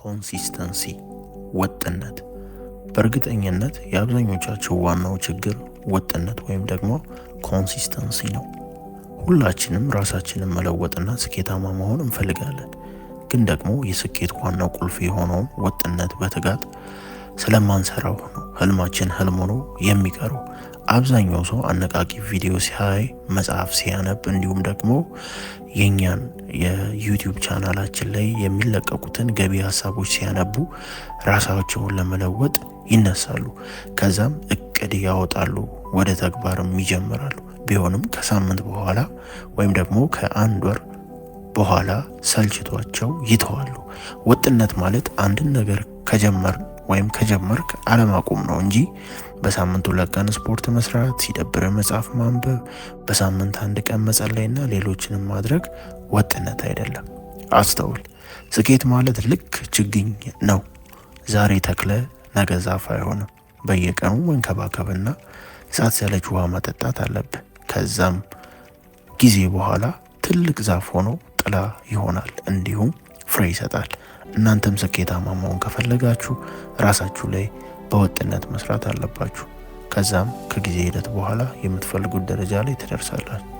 ኮንሲስተንሲ ወጥነት። በእርግጠኝነት የአብዛኞቻችሁ ዋናው ችግር ወጥነት ወይም ደግሞ ኮንሲስተንሲ ነው። ሁላችንም ራሳችንን መለወጥና ስኬታማ መሆን እንፈልጋለን። ግን ደግሞ የስኬት ዋናው ቁልፍ የሆነውን ወጥነት በትጋት ስለማንሰራው ነው ህልማችን ህልም ሆኖ የሚቀረው። አብዛኛው ሰው አነቃቂ ቪዲዮ ሲያይ፣ መጽሐፍ ሲያነብ፣ እንዲሁም ደግሞ የኛን የዩቲዩብ ቻናላችን ላይ የሚለቀቁትን ገቢ ሀሳቦች ሲያነቡ ራሳቸውን ለመለወጥ ይነሳሉ። ከዛም እቅድ ያወጣሉ፣ ወደ ተግባርም ይጀምራሉ። ቢሆንም ከሳምንት በኋላ ወይም ደግሞ ከአንድ ወር በኋላ ሰልችቷቸው ይተዋሉ። ወጥነት ማለት አንድን ነገር ከጀመርክ አለማቆም ነው እንጂ በሳምንቱ 2 ቀን ስፖርት መስራት፣ ሲደብር መጽሐፍ ማንበብ፣ በሳምንት 1 ቀን መጸለይና ሌሎችንም ማድረግ ወጥነት አይደለም። አስተውል። ስኬት ማለት ልክ ችግኝ ነው። ዛሬ ተክለ ነገ ዛፍ አይሆንም። በየቀኑ መንከባከብና ሳትሰለች ውሃ ማጠጣት አለብህ። ከዛም ጊዜ በኋላ ትልቅ ዛፍ ሆኖ ጥላ ይሆናል፣ እንዲሁም ፍሬ ይሰጣል። እናንተም ስኬታማ መሆን ከፈለጋችሁ ራሳችሁ ላይ በወጥነት መስራት አለባችሁ። ከዛም ከጊዜ ሂደት በኋላ የምትፈልጉት ደረጃ ላይ ትደርሳላችሁ።